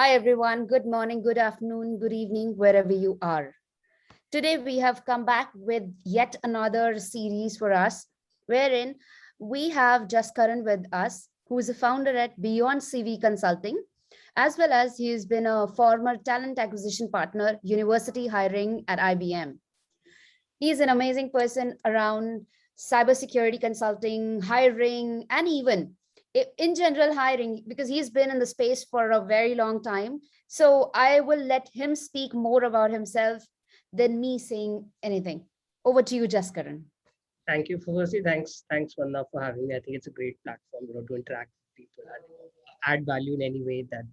Hi everyone, good morning, good afternoon, good evening, wherever you are. Today we have come back with yet another series for us, wherein we have Jaskaran with us, who is a founder at Beyond CV Consulting, as well as he has been a former talent acquisition partner, university hiring at IBM. He is an amazing person around cybersecurity consulting, hiring, and even in general hiring, because he's been in the space for a very long time. So I will let him speak more about himself than me saying anything. Over to you, Jaskaran. Thank you. Firstly, thanks, Vanna, for having me. I think it's a great platform, to interact with people and add value in any way that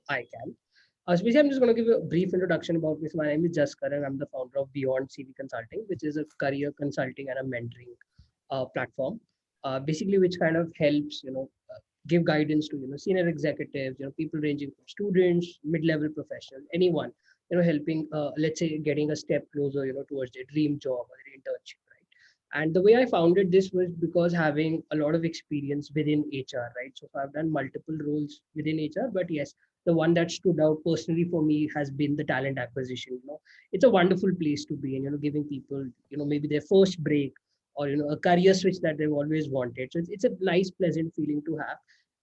I can. Especially, I'm just going to give you a brief introduction about me. So my name is Jaskar, and I'm the founder of Beyond CV Consulting, which is a career consulting and a mentoring platform, basically which kind of helps give guidance to senior executives, people ranging from students, mid-level professionals, anyone helping let's say getting a step closer towards their dream job or their internship, right? And the way I founded this was because having a lot of experience within HR, right? So I've done multiple roles within HR, but yes, the one that stood out personally for me has been the talent acquisition. It's a wonderful place to be, and giving people maybe their first break, or a career switch that they've always wanted. So it's a nice pleasant feeling to have.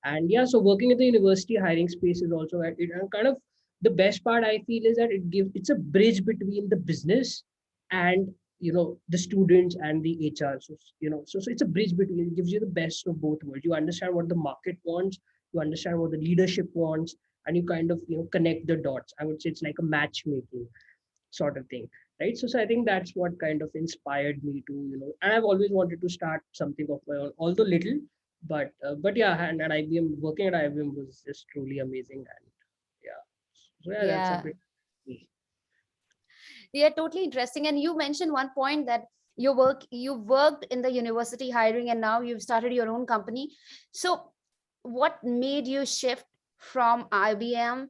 And yeah, so working at the university hiring space is also kind of the best part I feel is that it's a bridge between the business and the students and the HR. So so it's a bridge between, it gives you the best of both worlds. You understand what the market wants, you understand what the leadership wants, and you kind of connect the dots. I would say it's like a matchmaking sort of thing, right? So I think that's what kind of inspired me to and I've always wanted to start something of my own, although little, but yeah, and IBM, working at IBM was just truly amazing. And yeah, so yeah, that's a Yeah, bit. yeah, totally interesting. And you mentioned one point that you worked in the university hiring and now you've started your own company. So what made you shift from IBM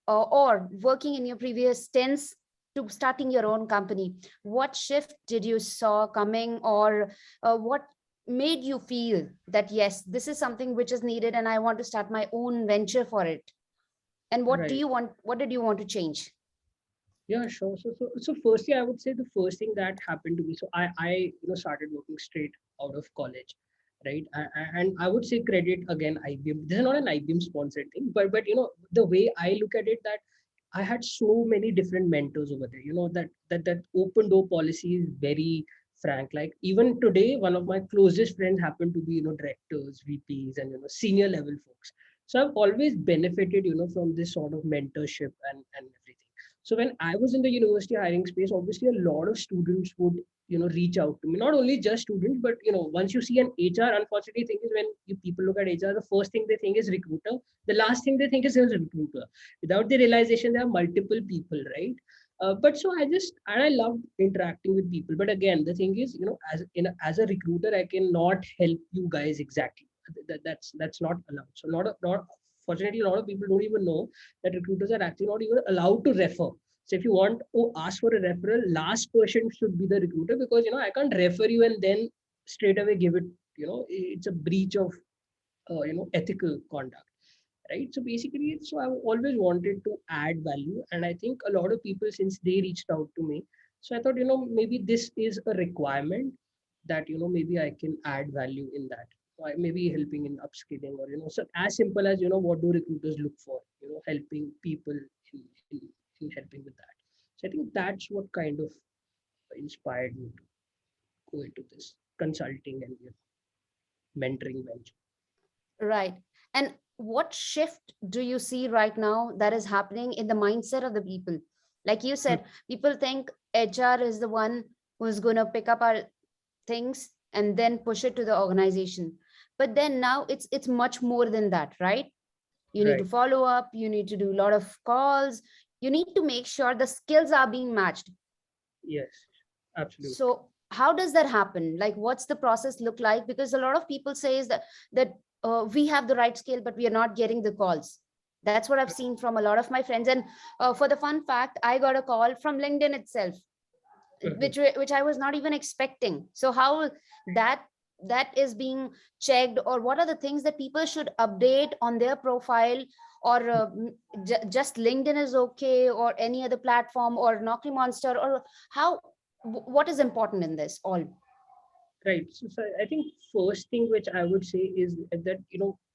or working in your previous stints to starting your own company? What shift did you saw coming, or what made you feel that yes, this is something which is needed and I want to start my own venture for it? And Right. what did you want to change? Yeah, sure. So firstly, I would say the first thing that happened to me. So I started working straight out of college, right? And I would say credit again IBM. This is not an IBM sponsored thing, but the way I look at it, that I had so many different mentors over there. That open door policy is very frank. Like even today, one of my closest friends happen to be directors, VPs, and senior level folks. So I've always benefited from this sort of mentorship and everything. So when I was in the university hiring space, obviously a lot of students would reach out to me. Not only just students, but once you see an HR, unfortunately, thing is when people look at HR, the first thing they think is recruiter. The last thing they think is sales recruiter. Without the realization, there are multiple people, right? But so I love interacting with people. But again, the thing is, as a recruiter, I cannot help you guys exactly. That's not allowed. So not fortunately, a lot of people don't even know that recruiters are actually not even allowed to refer. So if you want to ask for a referral, last person should be the recruiter, because I can't refer you and then straight away give it. It's a breach of ethical conduct, right? So basically, so I've always wanted to add value, and I think a lot of people, since they reached out to me, so I thought maybe this is a requirement that maybe I can add value in that. Maybe helping in upskilling, or so as simple as what do recruiters look for, helping people in, in helping with that. So I think that's what kind of inspired me to go into this consulting and mentoring venture. Right. And what shift do you see right now that is happening in the mindset of the people? Like you Hmm. said, people think HR is the one who's going to pick up our things and then push it to the organization. But then now it's much more than that, right? You need to Right. follow up, you need to do a lot of calls, you need to make sure the skills are being matched. Yes. Absolutely. So how does that happen? Like what's the process look like? Because a lot of people says that we have the right skill but we are not getting the calls. That's what I've seen from a lot of my friends. And for the fun fact, I got a call from LinkedIn itself, Mhm. which I was not even expecting. So how that that is being checked, or what are the things that people should update on their profile, or just LinkedIn is okay, or any other platform, or Naukri Monster, or how, what is important in this all? Right. So I think first thing which I would say is that,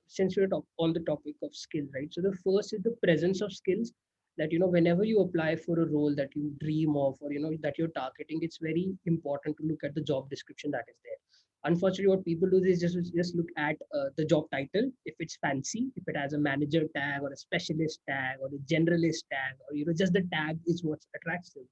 since we're on the topic of skill, right? So the first is the presence of skills, that, whenever you apply for a role that you dream of, or, that you're targeting, it's very important to look at the job description that is there. Unfortunately, what people do is just look at the job title. If it's fancy, if it has a manager tag or a specialist tag or a generalist tag, or, just the tag is what attracts them.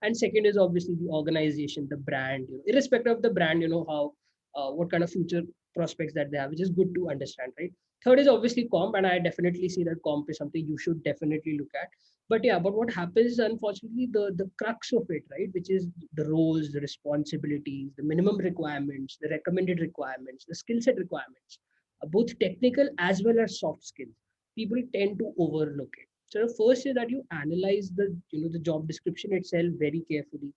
And second is obviously the organization, the brand, irrespective of the brand, how what kind of future prospects that they have, which is good to understand, right? Third is obviously comp, and I definitely see that comp is something you should definitely look at. But yeah, but what happens, unfortunately, the crux of it, right, which is the roles, the responsibilities, the minimum requirements, the recommended requirements, the skill set requirements, both technical as well as soft skills, people tend to overlook it. So the first is that you analyze the job description itself very carefully.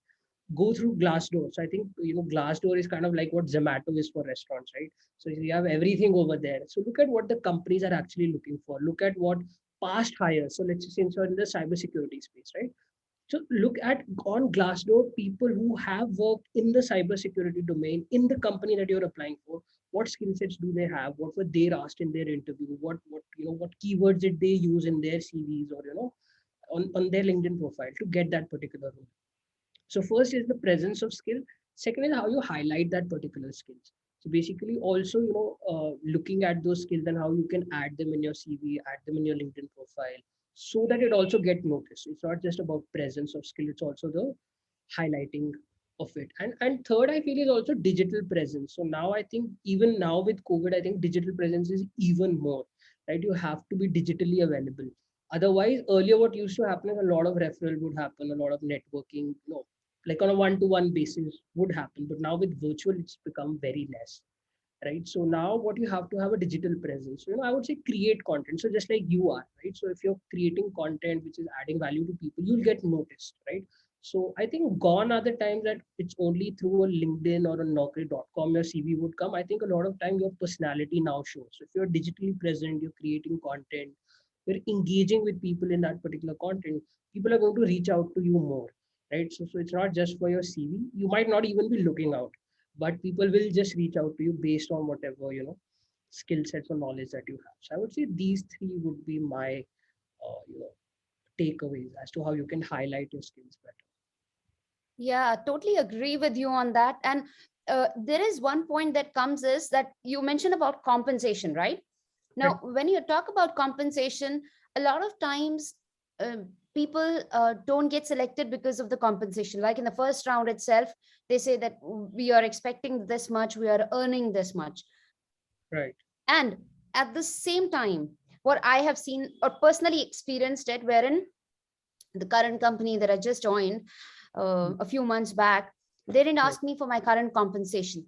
Go through Glassdoor. So I think Glassdoor is kind of like what Zomato is for restaurants, right? So you have everything over there. So look at what the companies are actually looking for. Look at what past hires. So let's say since you're in the cybersecurity space, right? So look at on Glassdoor people who have worked in the cybersecurity domain in the company that you're applying for. What skill sets do they have? What were they asked in their interview? What keywords did they use in their CVs, or on their LinkedIn profile to get that particular role? So first is the presence of skill. Second is how you highlight that particular skills. So basically also, looking at those skills and how you can add them in your CV, add them in your LinkedIn profile, so that it also get noticed. It's not just about presence of skill, it's also the highlighting of it. And third, I feel, is also digital presence. So now I think even now with COVID, I think digital presence is even more, right? You have to be digitally available. Otherwise, earlier what used to happen is a lot of referral would happen, a lot of networking, like on a one-to-one basis would happen. But now with virtual, it's become very less, right? So now what you have to have a digital presence. So, I would say create content. So just like you are, right? So if you're creating content which is adding value to people, you'll get noticed, right? So I think gone are the times that it's only through a LinkedIn or a Naukri.com your CV would come. I think a lot of time your personality now shows. So if you're digitally present, you're creating content, you're engaging with people in that particular content, people are going to reach out to you more, right? So it's not just for your CV. You might not even be looking out, but people will just reach out to you based on whatever, skill sets or knowledge that you have. So I would say these three would be my, takeaways as to how you can highlight your skills better. Yeah, totally agree with you on that. And there is one point that comes is that you mentioned about compensation, right? Right. Now, when you talk about compensation, a lot of times people don't get selected because of the compensation. Like in the first round itself, they say that we are expecting this much, we are earning this much. Right. And at the same time, what I have seen or personally experienced it, wherein the current company that I just joined a few months back, they didn't Right. ask me for my current compensation.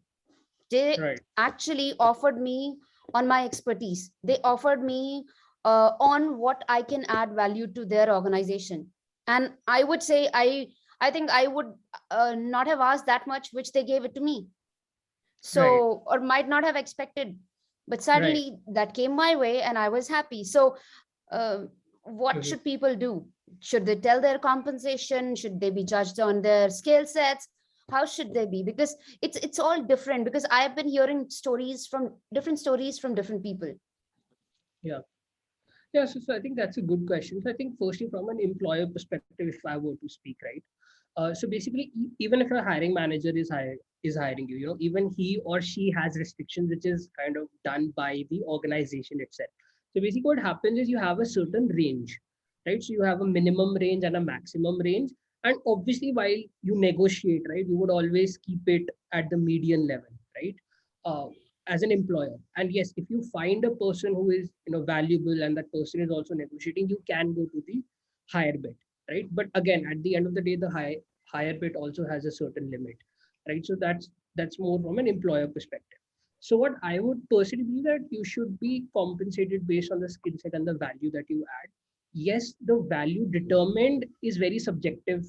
They Right. actually offered me on my expertise. They offered me on what I can add value to their organization. And I would say I think I would not have asked that much, which they gave it to me. Right. So, or might not have expected, but Right. suddenly that came my way and I was happy. So uh, what Mhm. should people do? Should they tell their compensation? Should they be judged on their skill sets? How should they be? Because it's all different, because I have been hearing stories from different people. Yeah. Yeah. So I think that's a good question. So I think firstly, from an employer perspective, if I were to speak, right? So basically, even if a hiring manager is hiring you, even he or she has restrictions, which is kind of done by the organization itself. So basically, what happens is you have a certain range, right? So you have a minimum range and a maximum range, and obviously, while you negotiate, right, you would always keep it at the median level, right? Uh, as an employer, and yes, if you find a person who is valuable and that person is also negotiating, you can go to the higher bit, right? But again, at the end of the day, the higher bit also has a certain limit, right? So that's more from an employer perspective. So what I would personally believe, that you should be compensated based on the skill set and the value that you add. Yes, the value determined is very subjective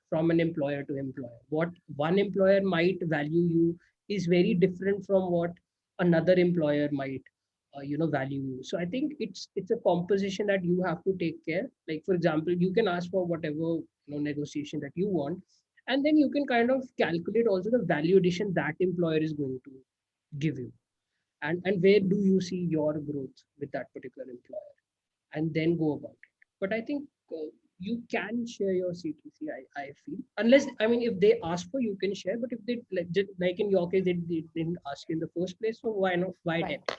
from an employer to employer. What one employer might value you is very different from what another employer might value. So I think it's a composition that you have to take care. Like for example, you can ask for whatever negotiation that you want, and then you can kind of calculate also the value addition that employer is going to give you, and where do you see your growth with that particular employer, and then go about it. But I think you can share your CTC. I feel, unless I mean, if they ask for, you can share. But if they like in your case, they didn't ask you in the first place, so why not? Why Right. then?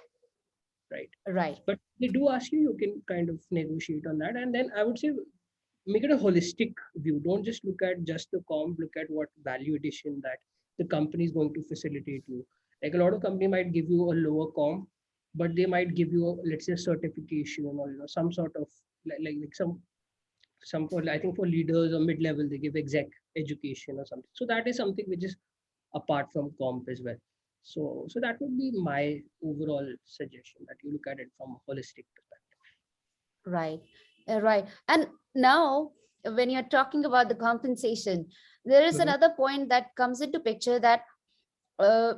Right? Right. But they do ask you, you can kind of negotiate on that. And then I would say make it a holistic view. Don't just look at just the comp, look at what value addition that the company is going to facilitate you. Like a lot of company might give you a lower comp, but they might give you a, let's say, certification or some sort of like some for, I think for leaders or mid level they give exec education or something. So that is something which is apart from comp as well. So that would be my overall suggestion, that you look at it from a holistic perspective. Right. Right. And now, when you're talking about the compensation, there is Mhm. another point that comes into picture, that uh,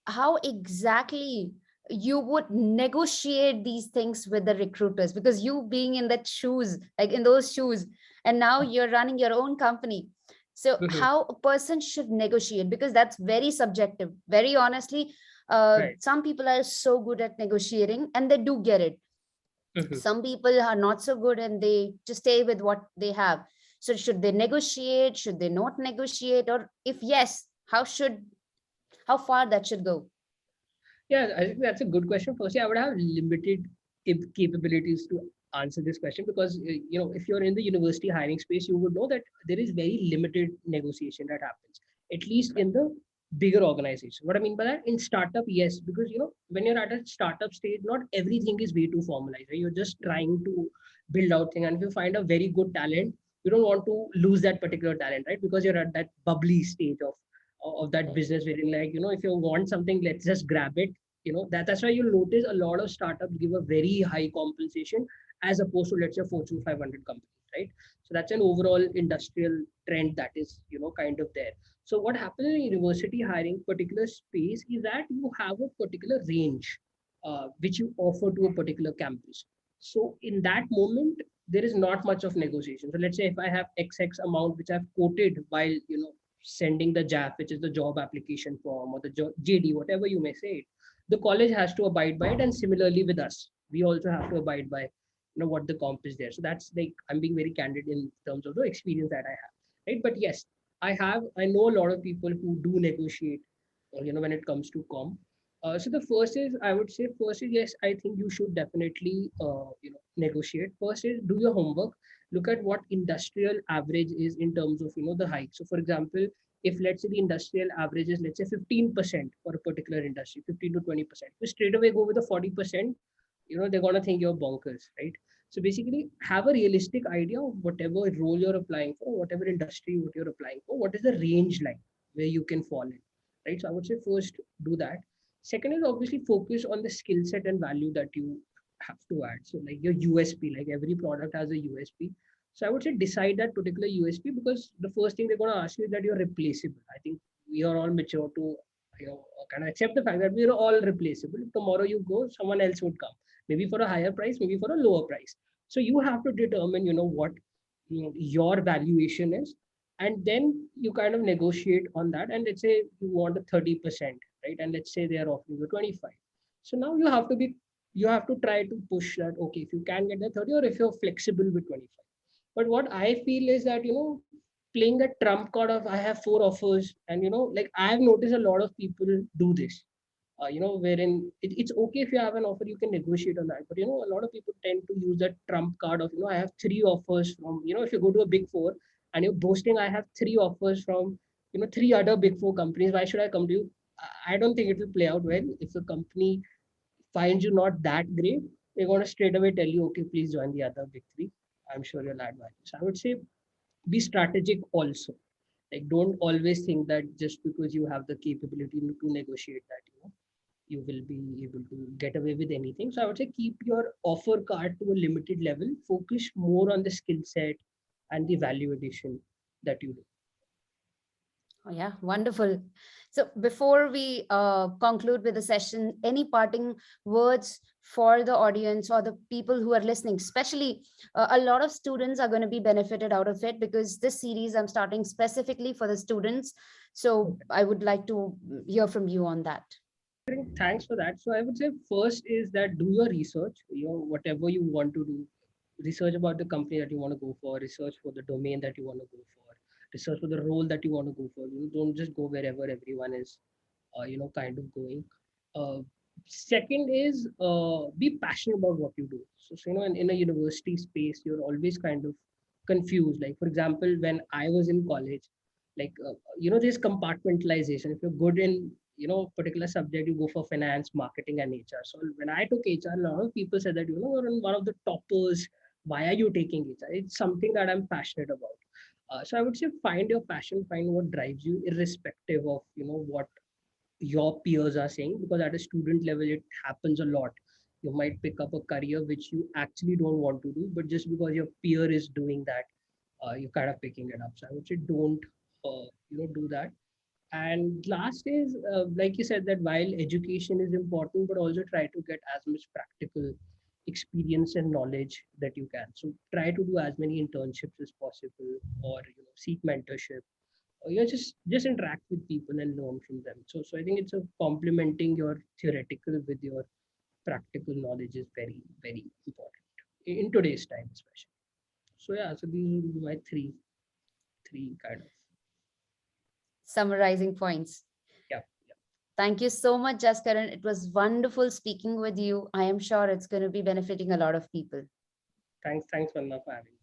how exactly you would negotiate these things with the recruiters, because you being in that shoes, like in those shoes, and now you're running your own company. So Mhm. how a person should negotiate, because that's very subjective, very honestly. Right. Some people are so good at negotiating and they do get it. Mhm. Some people are not so good and they just stay with what they have. So should they negotiate, should they not negotiate, or if yes, how far that should go? Yeah, I think that's a good question. Firstly, I would have limited capabilities to answer this question because if you're in the university hiring space, you would know that there is very limited negotiation that happens, at least in the bigger organization. What I mean by that, in startup, yes, because when you're at a startup stage, not everything is way too formalized. Right? You're just trying to build out thing, and if you find a very good talent, you don't want to lose that particular talent, right? Because you're at that bubbly stage of that business wherein, like, if you want something, let's just grab it. That's why you'll notice a lot of startups give a very high compensation as opposed to, let's say, Fortune 500 companies, right? So that's an overall industrial trend that is kind of there. So what happens in university hiring particular space is that you have a particular range which you offer to a particular campus. So in that moment, there is not much of negotiation. So let's say if I have XX amount which I've quoted while sending the JAF, which is the job application form, or the JD, whatever you may say it, the college has to abide by it. And similarly with us, we also have to abide by what the comp is there. So that's, like, I'm being very candid in terms of the experience that I have, right? But yes, I know a lot of people who do negotiate when it comes to comp. So the first is, I would say, first is, yes, I think you should definitely negotiate. First is, do your homework, look at what industrial average is in terms of the hike. So for example, if let's say the industrial average is, let's say, 15% for a particular industry, 15 to 20%, you straight away go with the 40%, they're gonna think you're bonkers, right? So basically, have a realistic idea of whatever role you're applying for, whatever industry what you're applying for, what is the range like where you can fall in, right? So I would say first do that. Second is obviously focus on the skill set and value that you have to add. So like your USP, like every product has a USP. So I would say decide that particular USP, because the first thing they're going to ask you is that you're replaceable. I think we are all mature to kind of accept the fact that we are all replaceable. If tomorrow you go, someone else would come, maybe for a higher price, maybe for a lower price. So you have to determine what your valuation is, and then you kind of negotiate on that. And let's say you want a 30%, right? And let's say they are offering you 25. So now you have to try to push that. Okay, if you can get the 30, or if you're flexible with 25. But what I feel is that playing that trump card of, I have four offers, and like, I've noticed a lot of people do this, wherein it's okay if you have an offer, you can negotiate on that. But a lot of people tend to use that trump card of, I have three offers from, if you go to a big four and you're boasting, I have three offers from, three other big four companies. Why should I come to you? I don't think it will play out well. If the company finds you not that great, they're going to straight away tell you, okay, please join the other big three. I'm sure you'll add value. So I would say be strategic also. Like, don't always think that just because you have the capability to negotiate that, you will be able to get away with anything. So I would say keep your offer card to a limited level, focus more on the skill set and the value addition that you do. Oh, yeah, wonderful. So before we conclude with the session, any parting words for the audience or the people who are listening? Especially, a lot of students are going to be benefited out of it, because this series I'm starting specifically for the students. So I would like to hear from you on that. Thanks for that. So I would say first is that do your research, whatever you want to do, research about the company that you want to go for, research for the domain that you want to go for, research for the role that you want to go for. You don't just go wherever everyone is, kind of going. Uh, Second is be passionate about what you do. In a university space, you're always kind of confused. Like, for example, when I was in college, there's compartmentalization. If you're good in particular subject, you go for finance, marketing, and HR. So when I took HR, a lot of people said that you're one of the toppers. Why are you taking HR? It's something that I'm passionate about. So I would say find your passion, find what drives you, irrespective of what your peers are saying, because at a student level it happens a lot. You might pick up a career which you actually don't want to do, but just because your peer is doing that, you're kind of picking it up. So I would say don't do that. And last is, like you said, that while education is important, but also try to get as much practical experience and knowledge that you can. So try to do as many internships as possible, or seek mentorship, or just interact with people and learn from them. So I think it's a complementing your theoretical with your practical knowledge is very, very important in today's time, especially. So yeah, so these would be my three kind of. Summarizing points. Yeah. Thank you so much, Jaskaran. It was wonderful speaking with you. I am sure it's going to be benefiting a lot of people. Thanks, Vanna, for having me.